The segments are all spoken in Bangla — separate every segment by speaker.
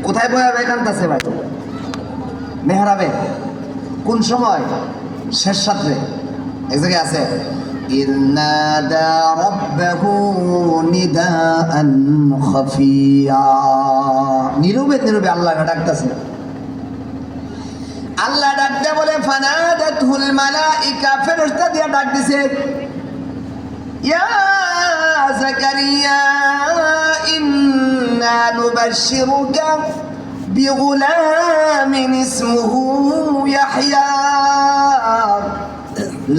Speaker 1: কোথায় বয়া কান্তাছে ভাই? মেহরাবে। কোন সময়? শেষ রাত্রে। এক জায়গায় আছে ইন্নাদা রাব্বাহু নিদাআন খাফিয়া, নীরবে নীরবে আল্লাহ ডাকতেছে। আল্লাহ ডাকতে বলে ফানাদাতুল মালাইকা, ফেরেশতা দিয়া ডাক দিছে, ইয়া যাকারিয়া ইন্না নুবাশশিরুকা বিগুলামিন ইসমুহু ইয়াহইয়া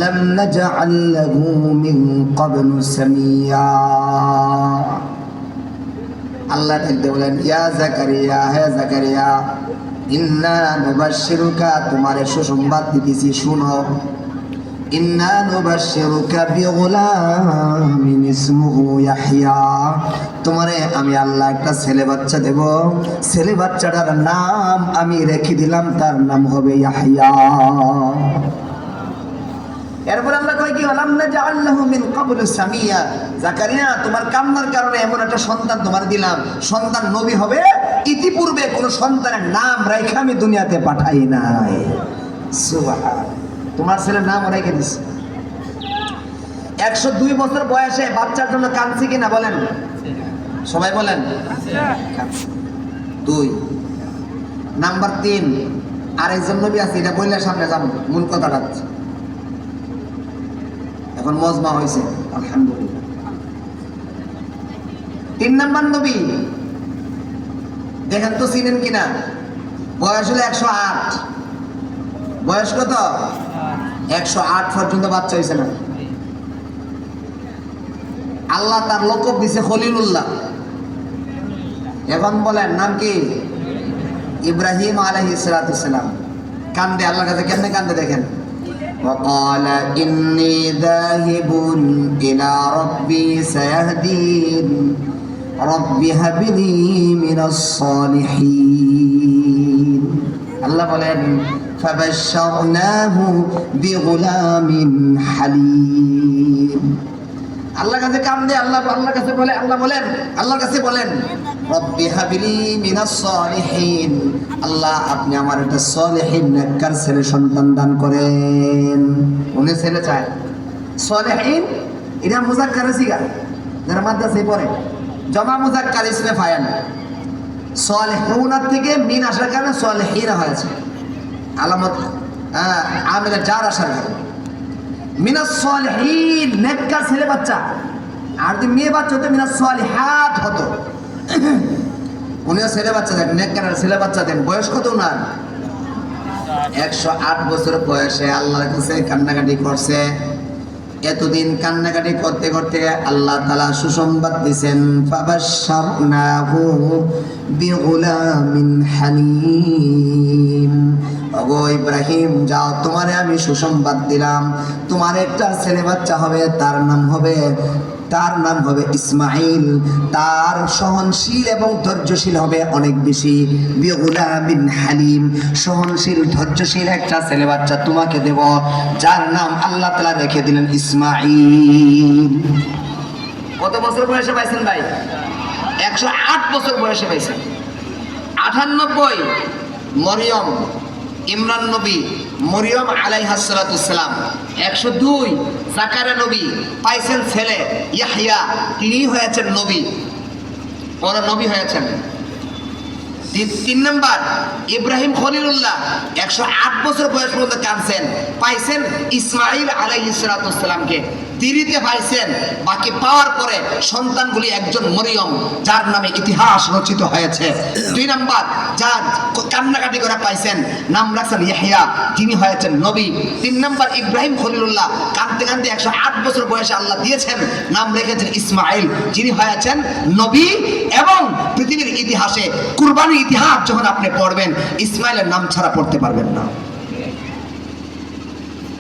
Speaker 1: লাম নাজআল লাহু মিন ক্বাবলু সামিয়া। আল্লাহ ডাকতে বলেন, ইয়া যাকারিয়া, হে যাকারিয়া, ইন্না নুবাশশিরুকা, তোমারে সুসংবাদ দিতেছি, শুনো। ইন্না নুবাশশিরুকা বিগুলামিন ইসমুহু ইয়াহইয়া, তোমারে আমি আল্লাহ একটা ছেলে বাচ্চা দেব। ছেলে বাচ্চাটার নাম আমি রেখে দিলাম, তার নাম হবে ইয়াহইয়া। এরপর আল্লাহ কয় কি, আলাম নাজআল লাহু মিন ক্বাবলু সামিয়া, যাকারিয়া তোমার কান্নার কারণে এমন একটা সন্তান তোমার দিলাম, সন্তান নবী হবে। ইতিপূর্বে কোন সন্তানের নাম রেখে আমি দুনিয়াতে পাঠাই নাই। সুবহানাল্লাহ। তোমার ছেলের নাম রেখে দিছে। 102 বছর বয়সে বাচ্চার জন্য কাঁদছি কিনা বলেন? সবাই বলেন। 2 নাম্বার 3 আরেকজন নবী আছে, এটা বললে সামনে যাব, মূল কথাটা এখন মজমা হয়েছে আলহামদুলিল্লাহ। 3 নাম্বার নবী দেখেন তো চিনেন কিনা? বয়স হলো 108। বয়স কত? 108 পর্যন্ত বাচ্চা হয়েছে না। আল্লাহ তার লকব দিছে খলিলুল্লাহ। এখন বলেন নাম কি? ইব্রাহিম আলাইহিস সালাতু সালাম। কান্দে আল্লাহর কাছে, কেমনে কান্দে দেখেন। وقال إني ذاهب إلى ربي سيهدين رب هب لي من الصالحين। আল্লাহ বলেন فبشرناه بغلام حليم। আল্লাহর কাছে কান্দে, আল্লাহর কাছে বলে, আল্লাহর কাছে বলেন রব্বি হাবলি মিনাস সলিহিন, আল্লাহ আপনি আমার একটা সলিহিন নেককার ছেলে সন্তান দান করেন। উনি ছেলে চায়। সলিহিন এটা মুজাক্কার সিগা, যারা মাদ্রাসায় পড়ে জমা মুজাক্কার ইসমে ফাইল। সলিহুনার থেকে মিন আসার কারণে সলিহিন হয়েছে, আলামত আমিলা জার আসার কারণে। মিনাস সলিহিন নেককার ছেলে বাচ্চা, আর যদি মেয়ে বাচ্চা হতো মিনাস সলিহাত হতো। উনিও ছেলে বাচ্চা দেন, নেককার ছেলে বাচ্চা দেন। বয়স কত উনার? 108 বছর বয়সে আল্লাহর কাছে কান্নাকাটি করছে। এতদিন কান্নাকাটি করতে করতে আল্লাহ তাআলা সুসংবাদ দিয়েছেন, ফাবাশশারনাহু বিগুলামিন হালিম। ওগো ইব্রাহিম, যাও, তোমারে আমি সুসংবাদ দিলাম, তোমার একটা ছেলে বাচ্চা হবে, তার নাম হবে ইসমাইল। তার সহনশীল এবং ধৈর্যশীল হবে অনেক বেশি। বিগুলামিন হালিম, সহনশীল ধৈর্যশীল একটা ছেলে বাচ্চা তোমাকে দেব, যার নাম আল্লাহ তাআলা রেখে দিলেন ইসমাইল। কত বছর বয়সে পাইছেন ভাই? 108 বছর বয়সে পাইছেন। 98 মরিয়ম, ইমরান নবী, মরিয়ম আলাইহিস সালাতু সালাম। 102 জাকারিয়া নবী, পাইছেন ছেলে ইয়াহইয়া, তিনি হয়েছেন নবী, বড় নবী হয়েছেন। 3 নাম্বার ইব্রাহিম খলিলুল্লাহ, 108 বছর বয়স পর্যন্ত কাঁদছেন, পাইছেন ইসমাইল আলাইহিস সালাতু সালামকে। দেরিতে পাইছেন, বাকি পাওয়ার পরে সন্তানগুলি একজন মরিয়ম, যার নামে ইতিহাস রচিত হয়েছে। 2 নাম্বার যার কান্নাকাটি করে পাইছেন, নাম রাখছেন ইয়াহইয়া, যিনি হয়েছেন নবী। 3 নাম্বার ইব্রাহিম খলিলুল্লাহ, কাঁদতে কাঁদতে 108 বছর বয়সে আল্লাহ দিয়েছেন, নাম রেখেছেন ইসমাইল, যিনি হয়েছেন নবী। এবং পৃথিবীর ইতিহাসে কুরবানির ইতিহাস যখন আপনি পড়বেন, ইসমাইলের নাম ছাড়া পড়তে পারবেন না।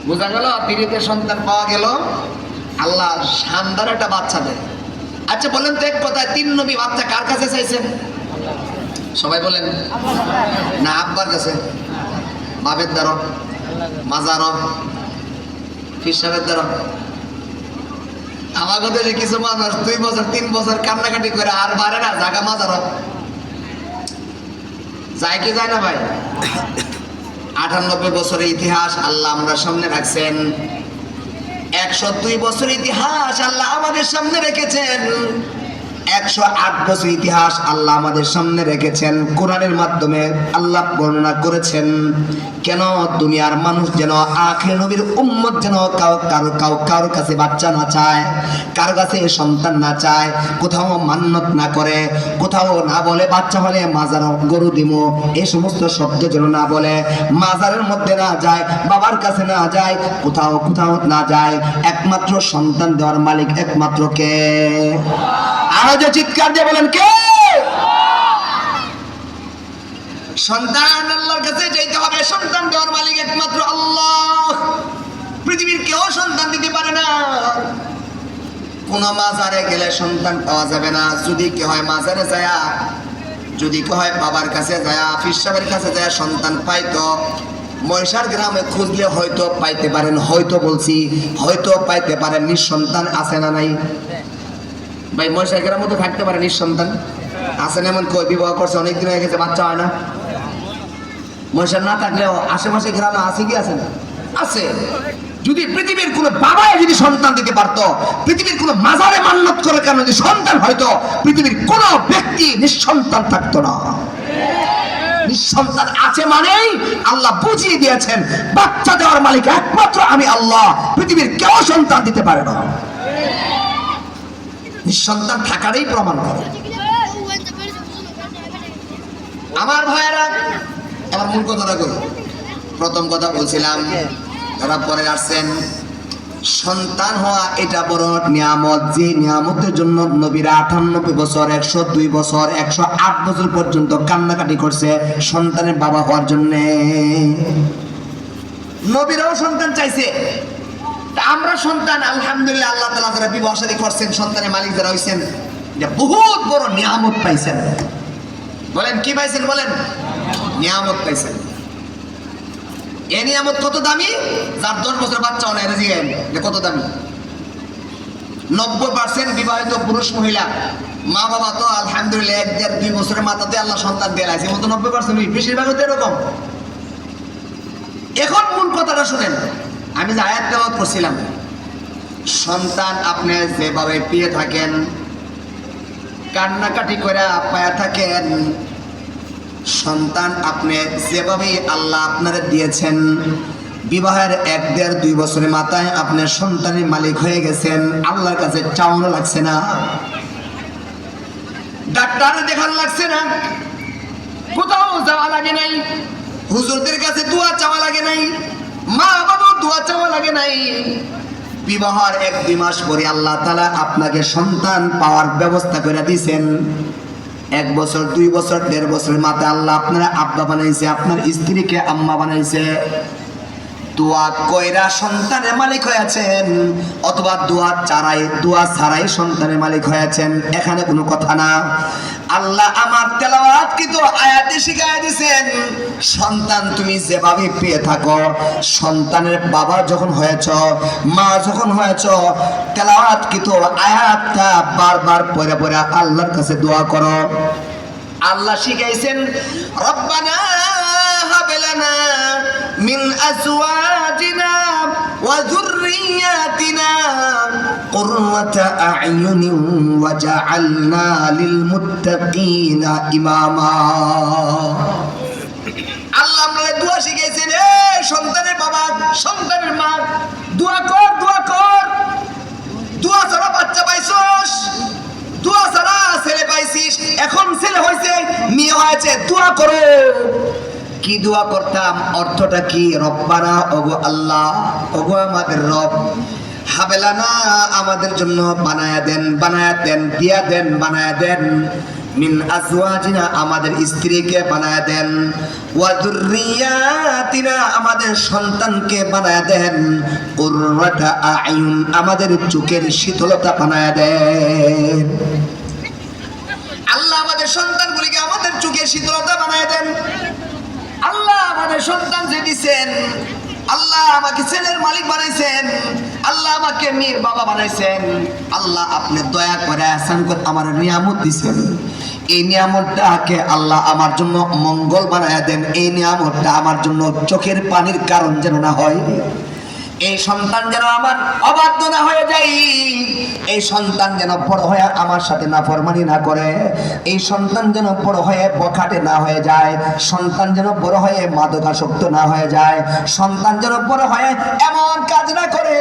Speaker 1: বোঝা গেল? দেরিতে সন্তান পাওয়া গেল, আল্লাহ শানদার একটা বাচ্চা দেয়। আচ্ছা বলেন তো, এক কথায় 3 নবী বাচ্চা কার কাছে চাইছেন? সবাই বলেন না, আব্বার কাছে, বাপের দ্বারা, মাজার, ফির সাহেবের দ্বারা। আমার কথা যে কিছু মানুষ 2 বছর 3 বছর কান্নাকাটি করে আর পারে না জাগা মাজার। যায় কি যায় না ভাই? 98 বছরের ইতিহাস আল্লাহ আমরা সামনে রাখছেন। 102 বছর ইতিহাস আল্লাহ আমাদের সামনে রেখেছেন। 108 বছর ইতিহাস আল্লাহ আমাদের সামনে রেখেছেন। কোরআনের মাধ্যমে আল্লাহ বর্ণনা করেছেন কেন দুনিয়ার মানুষ যেন আখির নবীর উম্মত যেন কারো কাছে বাচ্চা না চায়, কারো কাছে সন্তান না চায়, কোথাও মান্নত না করে, কোথাও না বলে বাচ্চা হলে মাজার গরু দিমু, এই সমস্ত শব্দ যেন না বলে, মাজারের মধ্যে না যায়, বাবার কাছে না যায়, কোথাও কোথাও না যায়। একমাত্র সন্তান দেওয়ার মালিক একমাত্র কে? আরো যে চিৎকার দিয়ে বলেন কে? সন্তান আল্লাহর কাছে যেতে হবে। সন্তান দেওয়ার মালিক একমাত্র আল্লাহ। পৃথিবীর কেউ সন্তান দিতে পারে না। কোন মাজারে গেলে সন্তান পাওয়া যাবে না। যদি কে হয় মাজারে যায়, যদি কে হয় বাবার কাছে যায়, পীর সাহেবের কাছে যায় সন্তান পাইতো। মহিষার গ্রামে খুঁজলে হয়তো পাইতে পারেন, হয়তো বলছি হয়তো পাইতে পারেন। নিঃসন্তান আছে না নাই ভাই? মহিষার গ্রামের মধ্যে থাকতে পারে নিঃসন্তান আছে না? এমন কই বিবাহ করছে অনেকদিন হয়ে গেছে, বাচ্চা হয় না। মহিষার না থাকলেও আশেপাশে গ্রামে আছে কি আছে না? আছে। যদি পৃথিবীর কোন বাবাই যদি সন্তান দিতে পারতো, পৃথিবীর কোন মাজারে মান্নত করে কেন যদি সন্তান হয়তো, পৃথিবীর কোন ব্যক্তি নিঃসন্তান থাকতো না। নিঃসন্তান আছে মানেই আল্লাহ বুঝিয়ে দিয়েছেন বাচ্চা দেওয়ার মালিক একমাত্র আমি আল্লাহ। পৃথিবীর কেউ সন্তান দিতে পারে না। নিঃসন্তান থাকারই প্রমাণ করে। আমার ভাইয়েরা, এবার মূল কথাটা করি। প্রথম কথা বলছিলাম, যারা পরে আসছেন, সন্তান হওয়া এটা বড় নিয়ামত। যে নিয়ামতের জন্য নবীরা 98 বছর, 102 বছর, 108 বছর পর্যন্ত কান্নাকাটি করছে সন্তানের বাবা হওয়ার জন্য। নবীরাও সন্তান চাইছে। আমরা সন্তান আলহামদুলিল্লাহ, আল্লাহ তাআলা যারা বিবাহ শাদী করছেন, সন্তানের মালিক যারা হইছেন, এটা বহুত বড় নিয়ামত পাইছেন। বলেন কি পাইছেন? বলেন নিয়ামত পাইছেন। এই নিয়ামত কত দামি? যার 10 বছর বাচ্চা হয় না, এটা কত দামি? 90% বিবাহিত পুরুষ মহিলা মা বাবা তো আলহামদুলিল্লাহ 1-1.5-2 বছরের মাথাতে আল্লাহ সন্তান দিয়ে লাইছে। মতো 90% বেশিরভাগ তো এরকম। এখন মূল কথাটা শুনেন। আমি যে আয়াত তেলাওয়াত করছিলাম, সন্তান আপনি যেভাবে পেয়ে থাকেন, কান্নাকাটি করে পায়া থাকেন, সন্তান আপনি যেভাবে আল্লাহ আপনারা দিয়েছেন, বিবাহের 1-1.5-2 বছরের মাথায় আপনি সন্তানের মালিক হয়ে গেছেন। আল্লাহর কাছে চাওয়ানো লাগছে না, ডাক্তার দেখানো লাগছে না, কোথাও যাওয়া লাগে নাই, হুজুরদের কাছে দোয়া চাওয়া লাগে নাই, মা বাবা দোয়া চাওয়া লাগে নাই। বিবাহের 1-2 মাস পরে আল্লাহ তাআলা আপনাকে সন্তান পাওয়ার ব্যবস্থা করে দিয়েছেন। 1 বছর, 2 বছর, 1.5 বছরের মাথায় আল্লাহ আপনারা আব্বা বানাইছে, আপনার স্ত্রীকে আম্মা বানাইছে। দোয়া কইরা সন্তানের মালিক হয়েছেন, অথবা দোয়া ছাড়াই সন্তানের মালিক হয়েছেন, এখানে কোনো কথা না। আল্লাহ আমার তেলাওয়াত কিন্তু আয়াতে শিখায় দিয়েছেন, সন্তান তুমি যেভাবে পেয়ে থাকো, সন্তানের বাবা যখন হয়েছ, মা যখন হয়েছ, তেলাওয়াত কিন্তু আয়াতটা বারবার পড়ে পড়ে আল্লাহর কাছে দোয়া করো। আল্লাহ শিখাইছেন, রব্বানা হাব লানা মিন আজওয়াজিনা ওয়া যুররিয়াতিনা কুররাতা আ'য়ুনিন ওয়াজআলনা লিল মুত্তাকিনা ইমামা। আল্লাহ আমাদের দোয়া শিখাইছেন, এ সন্তানের বাবা, সন্তানের মা, দোয়া কর, দোয়া কর। দোয়া ছাড়া বাচ্চা পাইছস, দোয়া ছাড়া ছেলে পাইছিস, এখন ছেলে হয়েছে, মেয়ে হয়েছে, দোয়া করো। কি দোয়া করতাম? অর্থটা কি? রব্বানা, ওগো আল্লাহ, ওগো আমাদের রব, হাবেলানা আমাদের জন্য বানায়া দেন, দিয়া দেন, বানায়া দেন, মিন আজওয়াজিনা আমাদের স্ত্রীকে বানায়া দেন, ওয়া যুররিয়াতিনা আমাদের সন্তানকে বানায়া দেন, কুররাতা আ'য়ুন আমাদের চোখের শীতলতা বানায়া দেন। আল্লাহ আমাদের সন্তানগুলিকে আমাদের চোখের শীতলতা বানায়া দেন। আল্লাহ আমাদের সন্তান যে দিয়েছেন, আল্লাহ আমাকে ছেলের মালিক বানাইছেন, আল্লাহ আমাকে মেয়ের বাবা বানাইছেন। আল্লাহ আপনি দয়া করে আহসান করে আমার নিয়ামত দিয়েছেন। এই নিয়ামতটাকে আল্লাহ আমার জন্য মঙ্গল বানায় দেন, এই নিয়ামতটা আমার জন্য চোখের পানির কারণ যেন না হয়, এই সন্তান যেন আমার অবাধ্য না হয়ে যায়, এই সন্তান যেন বড় হয়ে আমার সাথে নাফরমানি না করে, এই সন্তান যেন বড় হয়ে বখাটে না হয়ে যায়, সন্তান যেন বড় হয়ে মাদকাসক্ত না হয়ে যায়, সন্তান যেন বড় হয়ে এমন কাজ না করে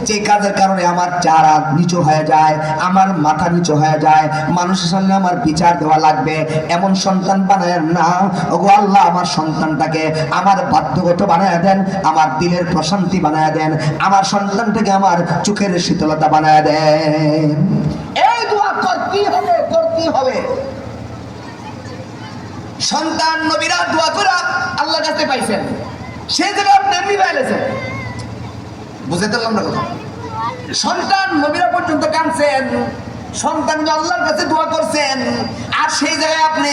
Speaker 1: যে কাজের কারণে আমার চেহারা নিচু হয়ে যায়, আমার মাথা নিচু হয়ে যায়, মানুষের সামনে আমার বিচার দেওয়া লাগবে, এমন সন্তান বানায় না। ওগো আল্লাহ, আমার সন্তানটাকে আমার বাধ্যগত বানায় দেন, আমার দিলের প্রশান্তি বানায় দেন, আমার সন্তানটাকে আমার চোখের শীতলতা বানায় দেন। এই দোয়া করতেই হবে, করতেই হবে। সন্তান নবীরা দোয়া করে আল্লাহর কাছে পাইছেন, সেই জায়গায় আপনি এমনি পাইলেছেন। বুঝতে পারলাম না কথা? সন্তান নবীরা পর্যন্ত কাঁদছেন, সন্তান আল্লাহর কাছে দোয়া করছেন, আর সেই জায়গায় আপনি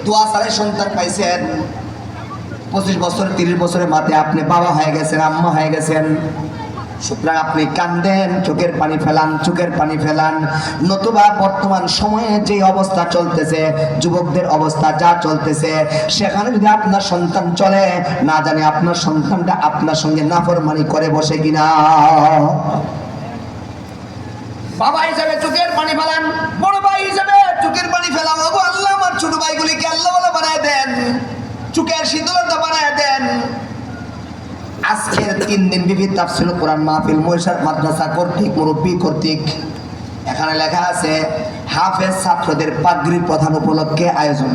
Speaker 1: দোয়া ছাড়াই সন্তান পাইছেন। 25 বছর 30 বছরের মাথায় আপনি বাবা হয়ে গেছেন, আম্মা হয়ে গেছেন। সুতরাং আপনি কান্দেন, চোখের পানি ফেলান, চোখের পানি ফেলান। নতুবা বর্তমান সময়ে যে অবস্থা চলতেছে, যুবকদের অবস্থা যা চলতেছে, সেখানে যদি আপনার সন্তান চলে, না জানে আপনার সন্তানটা আপনার সঙ্গে নাফরমানি করে বসে কিনা। বাবা হিসাবে চোখের পানি ফেলান, বড় ভাই হিসাবে চোখের পানি ফেলান। ওগো আল্লাহ, আমার ছোট ভাইগুলিকে আল্লাহ বলে বানায় দেন, চোখের শীতলতা বানায় দেন। আজকের 3 দিন বিবিধ তাফসীরুল কোরআন মাহফিল মহিষার মাদ্রাসা কর্তৃক, মুরব্বী কর্তৃক, এখানে লেখা আছে হাফেজ ছাত্রদের পাগড়ি প্রধান উপলক্ষে আয়োজন।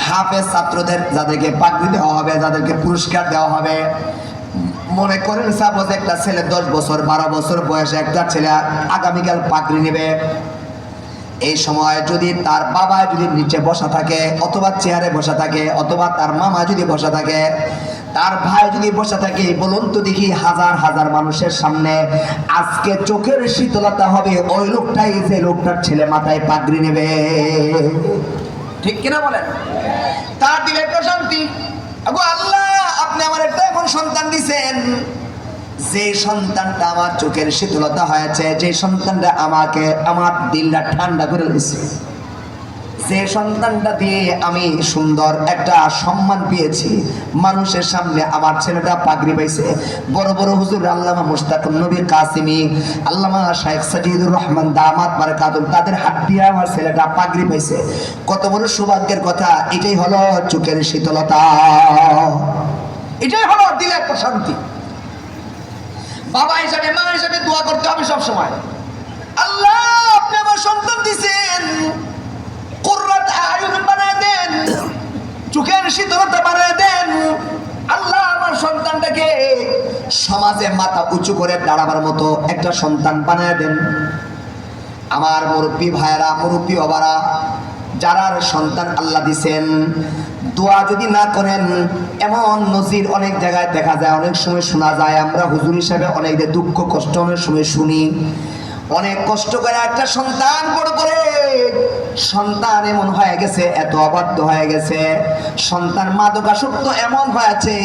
Speaker 1: হাফেজ ছাত্রদের যাদেরকে পাগড়ি দেওয়া হবে, যাদেরকে পুরস্কার দেওয়া হবে, মনে করেন সাপোজ একটা ছেলে 10 বছর 12 বছর বয়সে একটা ছেলে আগামীকাল পাগড়ি নেবে। এই সময় যদি তার বাবা যদি নিচে বসা থাকে, অথবা চেয়ারে বসা থাকে, অথবা তার মামা যদি বসা থাকে, তার ভাই যদি বসে থাকে, বলুন তো দেখি, হাজার হাজার মানুষের সামনে আজকে চোখের শীতলতা হবে ওই লোকটাই, যে লোকটার ছেলে মাথায় পাগড়ি নেবে। ঠিক কিনা বলেন? তার দিলে প্রশান্তি। আগো আল্লাহ, আপনি আমার একটা এমন সন্তান দিছেন, যে সন্তানটা আমার চোখের শীতলতা হয়েছে, যে সন্তানটা আমাকে আমার দিলটা ঠান্ডা করে দিয়েছে, যে সন্তানটা দিয়ে আমি সুন্দর একটা সম্মান পেয়েছি, মানুষের সামনে আমার ছেলেটা পাগড়ি পাইছে। বড় বড় হুজুর আল্লামা মুশতাকুন নবী কাসিমি, আল্লামা শাইখ সাজিদুর রহমান দামাত বারাকাতুহু, তাদের হাত দিয়ে আমার ছেলেটা পাগড়ি পাইছে। কত বড় সৌভাগ্যের কথা! এটাই হলো চোখের শীতলতা, এটাই হলো দিলের প্রশান্তি। বাবা হিসাবে, মা হিসাবে দোয়া করতে হবে সব সময়। আল্লাহ, আপনি আমার সন্তান দিয়েছেন, কুররাত আয়ুন বানায় দেন, চোখের শীতলতা বানায় দেন। আল্লাহ, আমার সন্তানটাকে সমাজে মাথা উঁচু করে দাঁড়াবার মতো একটা সন্তান বানায় দেন। আমার মুরব্বী ভাইরা, মুরব্বী বাবারা, যারা সন্তান আল্লাহ দিছেন, দোয়া যদি না করেন, এমন নজির অনেক জায়গায় দেখা যায়, অনেক সময় শোনা যায়। আমরা হুজুর হিসাবে অনেক দুঃখ কষ্ট অনেক সময় শুনি। অনেক কষ্ট করে একটা সন্তান বড় করে, সন্তান এমন হয়ে গেছে, এত অবাধ্য হয়ে গেছে, সন্তান মাদকাসক্ত এমন হয়েছে,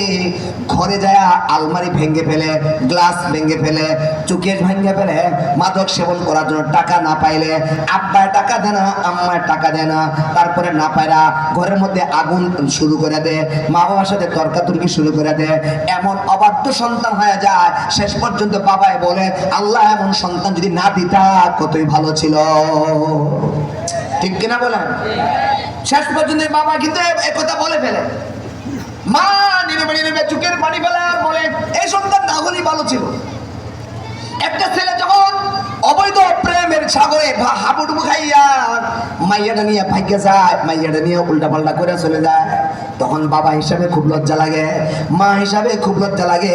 Speaker 1: ঘরে যায় আলমারি ভেঙে ফেলে, গ্লাস ভেঙে ফেলে, চুকেশ ভেঙে ফেলে, মাদক সেবন করার জন্য টাকা না পাইলে আব্বায় টাকা দেয় না, আম্মায় টাকা দেয় না, তারপরে না পায়রা ঘরের মধ্যে আগুন শুরু করে দেয়, মা বাবার সাথে তর্কাতর্কি শুরু করে দেয়। এমন অবাধ্য সন্তান হয়ে যায়, শেষ পর্যন্ত বাবাই বলে, আল্লাহ এমন সন্তান যদি না দিতা কতই ভালো ছিল। ঠিক কিনা বলেন? শেষ পর্যন্ত বাবা কিন্তু একথা বলে ফেলে, মা নিরবে চোখের পানি ফেলে আর বলে, এই সন্তান না হলেই ভালো ছিল। একটা ছেলে যখন অবৈধ প্রেমের সাগরে হাবুডুবু খাইয়া মাইয়াটা নিয়ে ভাগ্যে যায়, মাইয়াটা নিয়ে উল্টা পাল্টা করে চলে যায়, তখন বাবা হিসাবে খুব লজ্জা লাগে, মা হিসাবে খুব লজ্জা লাগে।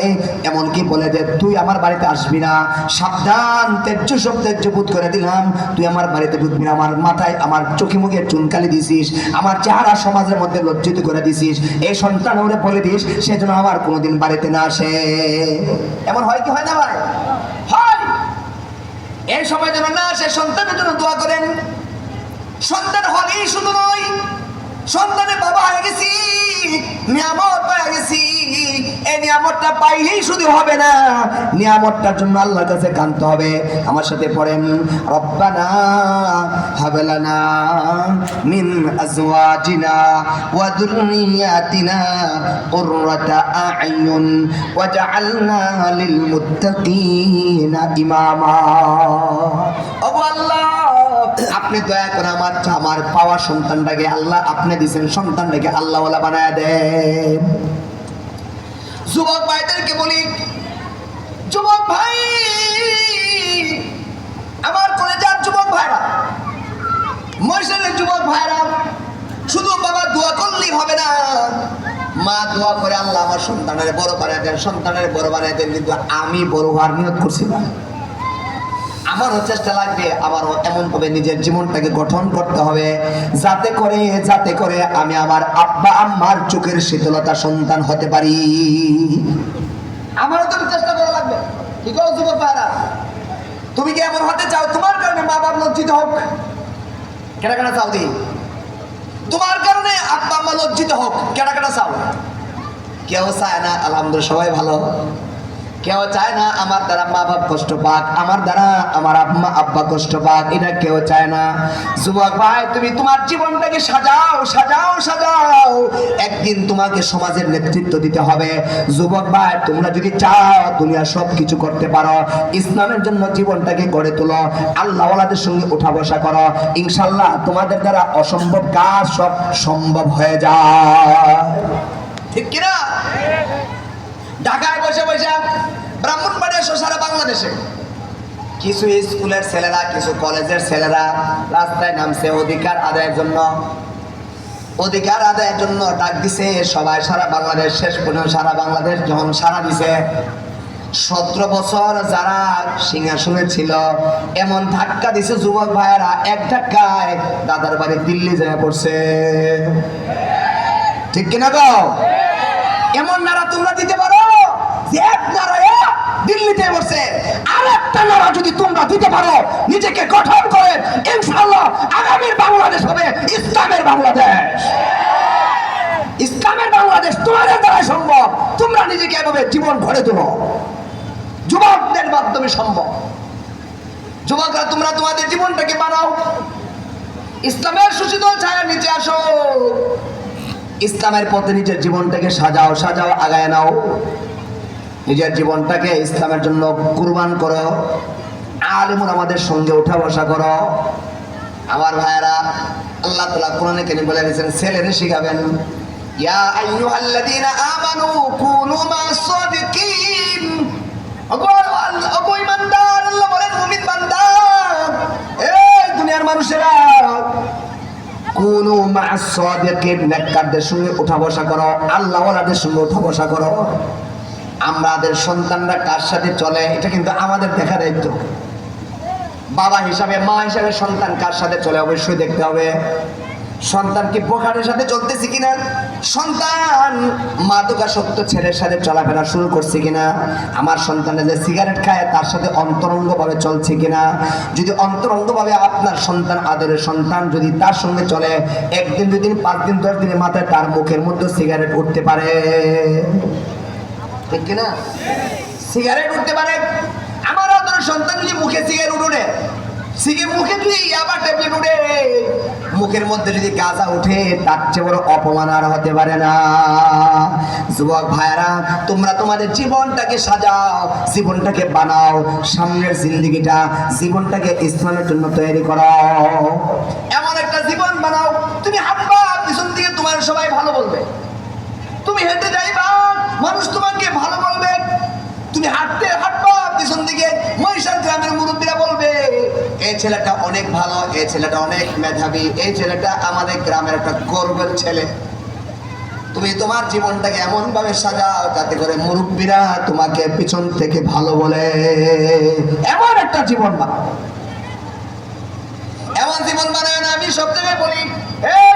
Speaker 1: এমনকি বলে যে, তুই আমার বাড়িতে আসবি না, সাবধান, তেজ্য সব তেজ্যপুত করে দিলাম, তুই আমার বাড়িতে ঢুকবি না, আমার মাথায় আমার চোখে মুখে চুনকালি দিছিস, আমার চেহারা সমাজের মধ্যে লজ্জিত করে দিছিস, এই সন্তান ওরে বলে দিস সেজন্য আমার কোনোদিন বাড়িতে না আসে। এমন হয় কি হয় না ভাই? হয়। এই সময় যেন না আসে, সন্তানের জন্য দোয়া করেন। সন্তান হলেই শুধু নয়, সন্তানের বাবা হয়ে গেছি, নিয়ামত হয়ে গেছি, এই নিয়ামতটা পাইলেই শুধু হবে না, নিয়ামতটার জন্য আল্লাহর কাছে কাঁদতে হবে। আমার সাথে পড়েন, রব্বানা হাব লানা মিন আজওয়াজিনা ওয়া যুররিয়াতিনা কুররাতা আ'য়ুন ওয়াজআলনা লিল মুত্তাকিনা ইমামা। ওগো আল্লাহ, আপনি দয়া করে আমার পাওয়া সন্তানটাকে, আল্লাহ আপনি দিয়েছেন সন্তানটাকে আল্লাহওয়ালা বানায় দেন। যুবক ভাইদেরকে বলি, যুবক ভাই, আমার কলেজের যুবক ভাইরা, মহিষের যুবক ভাইরা, শুধু বাবা দোয়া করলেই হবে না, মা দোয়া করে আল্লাহ আমার সন্তানের বড় বানায় দেন, সন্তানের বড় বানায় দেন। কিন্তু আমি বড় হওয়ার নিয়ত করছি না, আমারও চেষ্টা লাগবে, আমারও এমন ভাবে নিজের জীবনটাকে গঠন করতে হবে যাতে করে আমি আমার আব্বা আম্মার চোখের শীতলতা সন্তান হতে পারি। আমারও তো চেষ্টা করা লাগবে। কি করো যুবক ভাইরা, তুমি কি এমন হতে চাও তোমার কারণে মা বাবা লজ্জিত হোক? কেনা কেনা চাও? দি তোমার কারণে আব্বা আম্মা লজ্জিত হোক, কেনা কেনা চাও? কেউ চায় না, আলহামদুলিল্লাহ সবাই ভালো। কেউ চায় না আমার দ্বারা মা বাপ কষ্ট পাক, আমার দ্বারা আমার আম্মা আব্বা কষ্ট পাক, এটা কেউ চায় না। যুবক ভাই, তুমি তোমার জীবনটাকে সাজাও সাজাও সাজাও, একদিন তোমাকে সমাজের নেতৃত্ব দিতে হবে। যুবক ভাই, তোমরা যদি চাও দুনিয়া সব কিছু করতে পারো, ইসলামের জন্য জীবনটাকে গড়ে তোলো, আল্লাহওয়ালাদের সঙ্গে উঠা বসা করো, ইনশাল্লাহ তোমাদের দ্বারা অসম্ভব কাজ সব সম্ভব হয়ে যায়। ঠিক কিনা? ঢাকায় বসে বসে, ব্রাহ্মণবাড়িয়া সহ সারা বাংলাদেশে কিছু স্কুলের ছেলেরা, কিছু কলেজের ছেলেরা রাস্তায় নামছে অধিকার আদায়ের জন্য। অধিকার আদায়ের জন্য ডাক দিছে সবাই, সারা বাংলাদেশ, শেষ পর্যন্ত সারা বাংলাদেশ যখন সারা দিছে, 17 বছর যারা সিংহাসনে ছিল এমন ধাক্কা দিছে যুবক ভাইয়েরা, এক ধাক্কায় দাদার বাড়ি দিল্লি যায় পড়ছে। ঠিক কিনা গো? এমন নারা তোমরা দিতে পারো যে এক নারায় দিল্লিতে বসে, আর একটা নারা যদি তোমরা দিতে পারো নিজেকে গঠন করে, ইনশাআল্লাহ আগামীর বাংলাদেশ হবে ইসলামের বাংলাদেশ। ইসলামের বাংলাদেশ তোমাদের দ্বারা সম্ভব। তোমরা নিজেকে এভাবে জীবন গড়ে তোলো, যুবকদের মাধ্যমে সম্ভব। যুবকরা, তোমরা তোমাদের জীবনটাকে বানাও, ইসলামের সুশীতল ছায়ার নিচে আসো, ইসলামের পথে নিজের জীবনটাকে সাজাও সাজাও, আগায় নাও, নিজের জীবনটাকে ইসলামের জন্য কুরবান করো, আলেমুন আমাদের সঙ্গে উঠা বসা করো। আমার ভাইয়েরা, আল্লাহ তাআলা কোরআনে কারীমে বলে দিয়েছেন, ছেলেরে শিখাবেন, ইয়া আইয়ুহাল্লাযীনা আমানু কুনু মা'আস সাদিকিন। ওগো ঈমানদার, আল্লাহ বলেন মুমিন বান্দা, এই দুনিয়ার মানুষেরা, কুনু মা'আস সাদিকিন, নেককারদের সঙ্গে উঠা বসা করো, আল্লাহওয়ালাদের সঙ্গে উঠা বসা করো। আমাদের সন্তানরা কার সাথে চলে এটা কিন্তু আমাদের দেখা দায়িত্ব। বাবা হিসাবে, মা হিসাবে সন্তান কার সাথে চলে অবশ্যই দেখতে হবে। সন্তান কি বোখারের সাথে চলতেছে কিনা, সন্তান মাদকাসক্ত ছেলের সাথে চলাফেরা শুরু করছে কিনা, আমার সন্তানে যে সিগারেট খায় তার সাথে অন্তরঙ্গভাবে চলছে কিনা। যদি অন্তরঙ্গভাবে আপনার সন্তান, আদরের সন্তান যদি তার সঙ্গে চলে, একদিন, 2 দিন, 5 দিন, 10 দিনের মাথায় তার মুখের মধ্যে সিগারেট উঠতে পারে। ঠিক কিনা? সিগারেট উঠতে পারে। আমার আদরের সন্তান যদি মুখে সিগারেট উঠে, মুখে যদি ইয়াবা ট্যাবলেট উঠে, মুখের মধ্যে যদি গাঁজা উঠে, তার চেয়ে বড় অপমান আর হতে পারে না। যুবক ভাইরা, তোমরা তোমাদের জীবনটাকে সাজাও, জীবনটাকে বানাও, সামনের জিন্দেগিটা, জীবনটাকে ইসলামের জন্য তৈরি করো। এমন একটা জীবন বানাও, তুমি হাঁটবা, পিছন দিকে তোমার সবাই ভালো বলবে। তুমি হেঁটে যাইবা, মানুষ তোমাকে ভালো বলবে। তুমি হাঁটবা, পিছন দিকে মহিষার গ্রামের মুরব্বীরা বলবে, এই ছেলেটা অনেক ভালো, এই ছেলেটা অনেক মেধাবী, এই ছেলেটা আমাদের গ্রামের একটা গর্বের ছেলে। তুমি তোমার জীবনটাকে এমন ভাবে সাজাও যাতে করে মুরব্বীরা তোমাকে পিছন থেকে ভালো বলে। এমন একটা জীবন বানাও, এমন জীবন বানায় না। আমি সব জায়গায় বলি,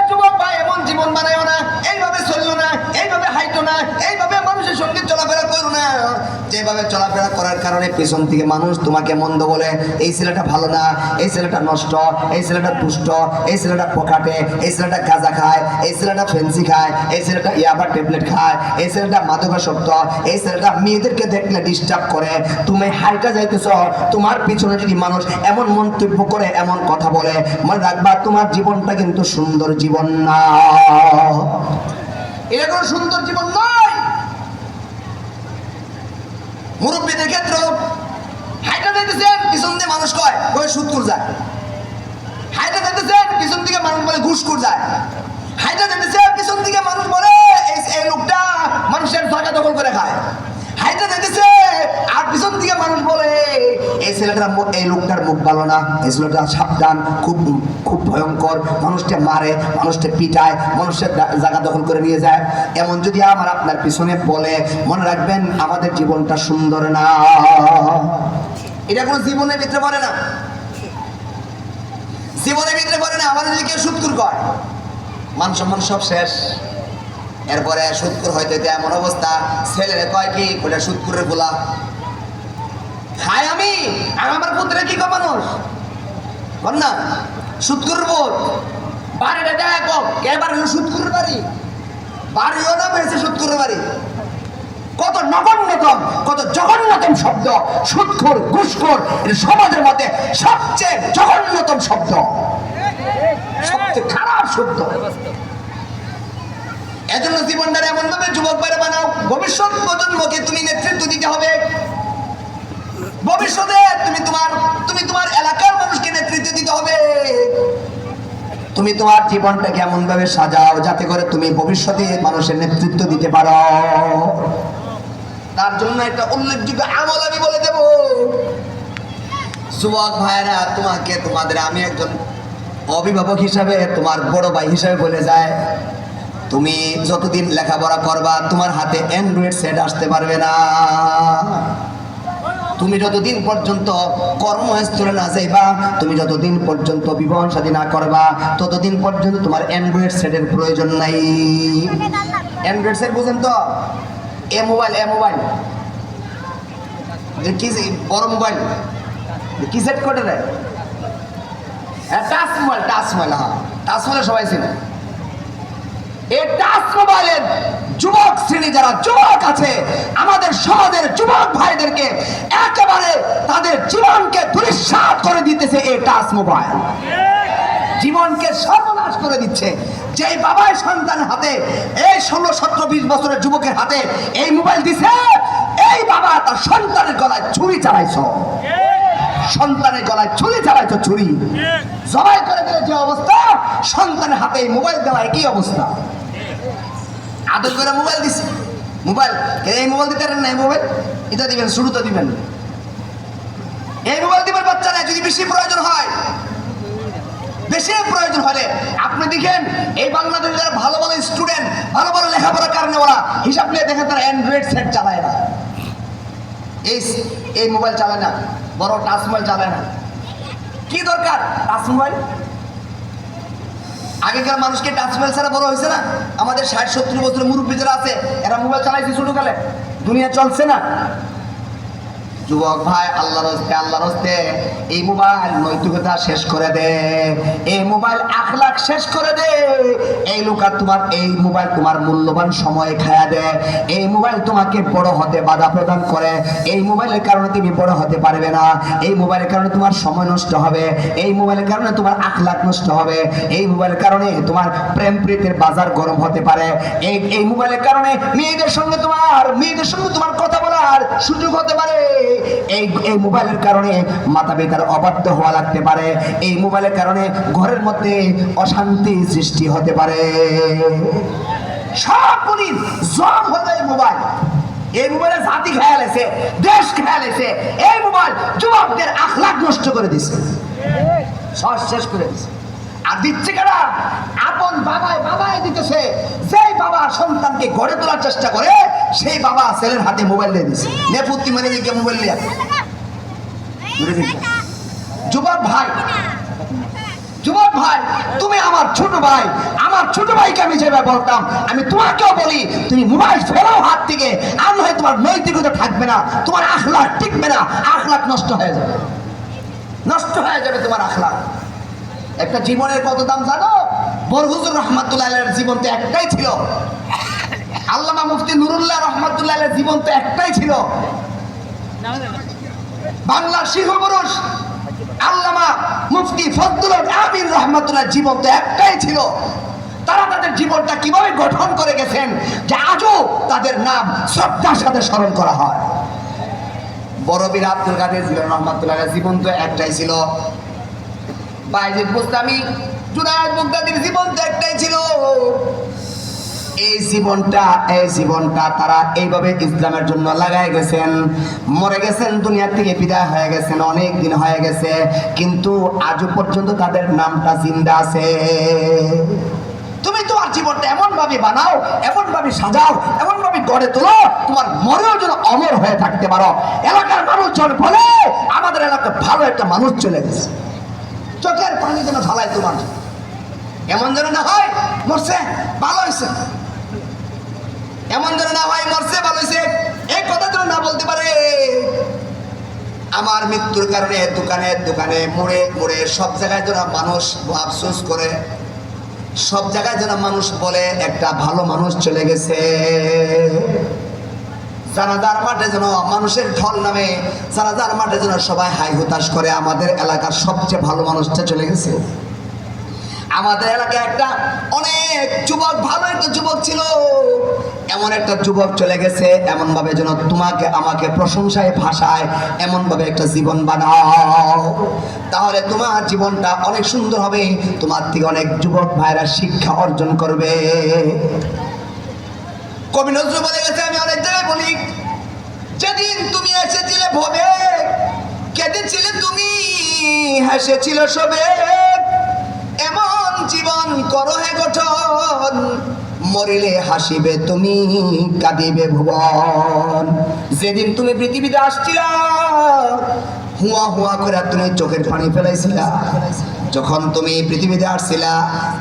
Speaker 1: যুবক ভাই, এমন জীবন বানায় না, এইভাবে চললো না, এইভাবে হাইটো না, এইভাবে মানুষের সঙ্গে চলাফেরা করো না। যেভাবে চলাফেরা করার কারণে পিছন থেকে মানুষ তোমাকে মন্দ বলে, এই ছেলেটা ভালো না, এই ছেলেটা নষ্ট, এই ছেলেটা দুষ্ট, এই ছেলেটা পকাটে, এই ছেলেটা গাঁজা খায়, এই ছেলেটা ফেন্সি খায়, এই ছেলেটা ইয়াবা ট্যাবলেট খায়, এই ছেলেটা মাদকাসক্ত, এই ছেলেটা মেয়েদেরকে দেখলে ডিস্টার্ব করে। তুমি হাইটা যাইতেছ, তোমার পিছনে যদি মানুষ এমন মন্তব্য করে, এমন কথা বলে, মনে রাখবা তোমার জীবনটা কিন্তু সুন্দর জীবন না। এটা কোনো সুন্দর জীবন নয়। মুরব্বীদের ক্ষেত্রে হাইটা যাইতেছেন, পিছন দিয়ে মানুষ কয় ওই সুদখোর যায়। হাইটা যাইতেছেন, পিছন থেকে মানুষ বলে ঘুষখোর যায়। হাইটা যাইতেছেন, পিছন থেকে মানুষ বলে এই লোকটা মানুষের জায়গা দখল করে খায়। হাইটা যাইতেছে, আর পিছন থেকে মানুষ বলে এই ছেলেটার এই লোকটার মুখ ভালো না, এই ছেলেটা সাবধান, খুব খুব ভয়ঙ্কর, মানুষটা মারে, মানুষটা পিটায়, মানুষের জায়গা দখল করে নিয়ে যায়। এমন যদি আমার আপনার পিছনে বলে, মনে রাখবেন আমাদের জীবনটা সুন্দর না। এটা কোনো জীবনের ভিতরে পড়ে না, জীবনের ভিতরে পড়ে না। আমাদের যদি কেউ সুদখোর করে, মান সম্মান সব শেষ। এরপরে সুদখোর হয়তো এমন অবস্থা, ছেলেরে কয় কি ওটা সুদখোরের গোলা খায়। আমি আমার পুত্রে কি কয় মানুষ বল না, সুদখোরের বোধ বাড়িটা দেখ এবার সুদখোরের বাড়ি, বাড়িও না পেয়েছে সুদখোরের বাড়ি। কত নগণ্যতম, কত জঘন্যতম শব্দ সুদখোর, ঘুষখোর। এটা সমাজের মধ্যে সবচেয়ে জঘন্যতম শব্দ, সবচেয়ে খারাপ শব্দ। এজন্য জীবনটার এমন ভাবে যুবক বাইরে বানাও, ভবিষ্যৎ প্রজন্মকে তুমি নেতৃত্ব দিতে হবে। ভবিষ্যতে তুমি তোমার এলাকার মানুষকে নেতৃত্ব দিতে হবে। তুমি তোমার জীবনটাকে এমন ভাবে সাজাও যাতে করে তুমি ভবিষ্যতে মানুষের নেতৃত্ব দিতে পারো। তার জন্য একটা উল্লেখযোগ্য আমল আমি বলে দেব। যুবক ভাইরা, তোমাদের আমি একজন অভিভাবক হিসাবে, তোমার বড় ভাই হিসাবে বলে যায়, তুমি যতদিন লেখাপড়া করবা তোমার হাতে অ্যান্ড্রয়েড সেট আসতে পারবে না। তুমি যতদিন পর্যন্ত কর্মস্থলে না যাইবা, তুমি যতদিন পর্যন্ত বিবাহ শাদী না করবা, ততদিন পর্যন্ত তোমার অ্যান্ড্রয়েড সেটের প্রয়োজন নাই। অ্যান্ড্রয়েড সেট বুঝেন তো? এ মোবাইল যে কি বড় মোবাইল কি সেট করে দেয়? টাচ মোবাইল, হ্যাঁ টাচ মোবাইল সবাই ছিল। এই টাচ মোবাইলের যুবক শ্রেণী যারা যুবক আছে, আমাদের সমাজের যুবক ভাইদেরকে একেবারে তাদের জীবনকে ধূলিসাৎ করে দিতেছে এই টাচ মোবাইল। জীবনকে সর্বনাশ করে দিচ্ছে। যেই বাবাই সন্তানের হাতে, এই 16, 17, 20 বছরের যুবকের হাতে এই মোবাইল দিছে, এই বাবা তার সন্তানের গলায় ছুরি চালাইছ, সন্তানের গলায় ছুরি চালাইছ, ছুরি জবাই করে দিলে যে অবস্থা, সন্তানের হাতে এই মোবাইল দেওয়ার কি অবস্থা। আদর করে মোবাইল দিছে, মোবাইল এই মোবাইল দিতে পারেন না, এই মোবাইল এটা দিবেন, শুরুতে দিবেন, এই মোবাইল দিবেন বাচ্চারা যদি বেশি প্রয়োজন হয়। বেশি প্রয়োজন হলে আপনি দেখেন এই বাংলাদেশের যারা ভালো ভালো স্টুডেন্ট, ভালো ভালো লেখাপড়ার কারণে ওরা হিসাব নিয়ে দেখেন তারা অ্যান্ড্রয়েড সেট চালায় না, এই মোবাইল চালায় না, বড় টাচ মোবাইল চালায় না। কি দরকার টাচ মোবাইল? আগেকার মানুষকে টাচ মোবাইল ছাড়া বড় হয়েছে না? আমাদের 60-70 বছরের মুরব্বী যারা আছে এরা মোবাইল চালাইছে ছোটকালে, দুনিয়া চলছে না। যুবক ভাই, আল্লাহর হস্তে এই মোবাইল নৈতিকতা শেষ করে দে, এই মোবাইল আখলাক শেষ করে দে। এই মোবাইল তোমার মূল্যবান সময় খায়া দে। এই মোবাইল তোমাকে বড় হতে বাধা প্রদান করে। এই মোবাইলের কারণে তুমি বড় হতে পারবে না। এই মোবাইলের কারণে তোমার সময় নষ্ট হবে। এই মোবাইলের কারণে তোমার আখলাক নষ্ট হবে। এই মোবাইলের কারণে তোমার প্রেম প্রীতির বাজার গরম হতে পারে। এই মোবাইলের কারণে মেয়েদের সঙ্গে তোমার কথা বলার সুযোগ হতে পারে। এই মোবাইলের কারণে মাতা পিতার অবাধ্য হওয়া লাগতে পারে। এই মোবাইলের কারণে ঘরের মধ্যে অশান্তি সৃষ্টি হতে পারে। সবগুলি জম হলো এই মোবাইল। এই মোবাইলে জাতি খেয়াল আছে, দেশ খেয়াল আছে। এই মোবাইল যুবকদের আখলাক নষ্ট করে দিছে, সব শেষ করে দিছে। আর দিচ্ছে কারা? আপন বাবাই দিতেছে। যেই বাবা সন্তানকে গড়ে তোলার চেষ্টা করে, সেই বাবা ছেলের হাতে মোবাইল দিয়ে দিচ্ছে। নেপুতি মানে দিকে মোবাইল নিয়ে যুবক ভাই, যুবক ভাই, তুমি আমার ছোট ভাই, আমার ছোট ভাইকে আমি যেভাবে বলতাম আমি তোমাকেও বলি, তুমি মোবাইল ফেরাও হাত থেকে, আর নয় তোমার নৈতিকতা থাকবে না, তোমার আখলাক টিকবে না, আখলাক নষ্ট হয়ে যাবে, নষ্ট হয়ে যাবে তোমার আখলাক। একটা জীবনের কত দাম জানো? বড় হুজুর রহমাতুল্লাহ আলাইহির জীবন তো একটাই ছিল, আল্লামা মুফতি নুরুল্লাহ রহমাতুল্লাহ আলাইহির জীবন তো একটাই ছিল, বাংলার সিংহপুরুষ আল্লামা মুফতি ফজলুল আমিন রহমাতুল্লাহ জীবন তো একটাই ছিল। তারা তাদের জীবনটা কিভাবে গঠন করে গেছেন যে আজও তাদের নাম শ্রদ্ধার সাথে স্মরণ করা হয়। বড় বীর আব্দুল কাদের জিলানী রহমাতুল্লাহ জীবন তো একটাই ছিল, বাইজিদ বুস্তামি, জুনায়েদ বাগদাদীর জীবন তো একটাই ছিল। এই জীবনটা তারা এইভাবে ইসলামের জন্য লাগায় গেছেন, মরে গেছেন, দুনিয়া থেকে বিদায় হয়ে গেছেন, অনেক দিন হয়ে গেছে, কিন্তু আজও পর্যন্ত তাদের নামটা জিন্দা আছে। তুমি তোমার জীবনটা এমন ভাবে বানাও, এমন ভাবে সাজাও, এমন ভাবে গড়ে তোলো, তোমার মরেও যেন অমর হয়ে থাকতে পারো। এলাকার মানুষজন বলে আমাদের এলাকায় ভালো একটা মানুষ চলে গেছে, চোখের পানি যেন ঝালায় তোমার, এমন যেন না হয় মরছে ভালো হয়েছে, এমন যেন না হয় মরছে ভালো হয়েছে, এই কথা যেন না বলতে পারে। আমার মৃত্যুর কারণে দোকানে দোকানে মোড়ে মোড়ে সব জায়গায় যেন মানুষ আফসোস করে, সব জায়গায় যেন মানুষ বলে একটা ভালো মানুষ চলে গেছে। জানাজার মাঠে যেন মানুষের ঢল নামে, জানাজার মাঠে যেন সবাই হাই হুতাশ করে, আমাদের এলাকার সবচেয়ে ভালো মানুষটা চলে গেছে। আমাদের এলাকায় একটা অনেক যুবক, ভালো একটা যুবক ছিল, এমন একটা যুবক চলে গেছে, এমন ভাবে যেন তোমাকে আমাকে প্রশংসায় ভাষায় এমন ভাবে একটা জীবন বানাও, তাহলে তোমার জীবনটা অনেক সুন্দর হবে, তোমার থেকে অনেক যুবক ভাইরা শিক্ষা অর্জন করবে। কবি নজরুল বলে গেছে, আমি অনেক জায়গায় বলি, যেদিন তুমি এসেছিলে ভবে, কেঁদেছিলে তুমি, হেসেছিল সবে, এমন জীবন করো হে গঠন, মরিলে হাসিবে তুমি, কাঁদিবে ভুবন। যেদিন তুমি পৃথিবীতে আসছিলা, হুয়া হুয়া করে তুমি চোখের পানি ফেলাইছিলা, যখন তুমি পৃথিবীতে আসছিলা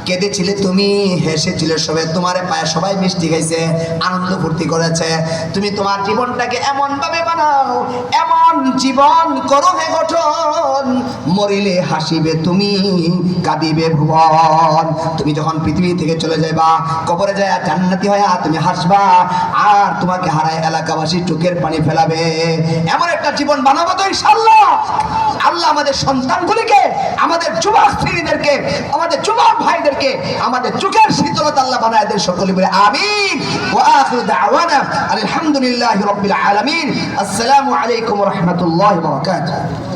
Speaker 1: কেঁদেছিলে তুমি, হেসেছিলে সবে, তোমার পায়ে সবাই মিষ্টি খাইছে, আনন্দ ফুর্তি করেছে। তুমি তোমার জীবনটাকে এমন ভাবে বানাও, এমন জীবন করো হে গঠন, মরিলে হাসিবে তুমি, কাঁদিবে ভুবন। তুমি যখন পৃথিবী থেকে চলে যাইবা, কবরে যায় জান্নাতি হয়া তুমি হাসবা, আর তোমাকে হারায় এলাকাবাসী চোখের পানি ফেলাবে। এমন একটা জীবন বানাবো তো ইনশাআল্লাহ। আল্লাহ আমাদের সন্তানগুলিকে, আমাদের যুবক স্ত্রীদেরকে, আমাদের যুবক ভাইদেরকে আমাদের চোখের শীতলতা আল্লাহ বানায় দেন, সকলে বলে আমিন। ওয়া আখিরু দাওয়ানা আলহামদুলিল্লাহি রাব্বিল আলামিন। আসসালামু আলাইকুম ওয়া রাহমাতুল্লাহি ওয়া বারাকাতুহু।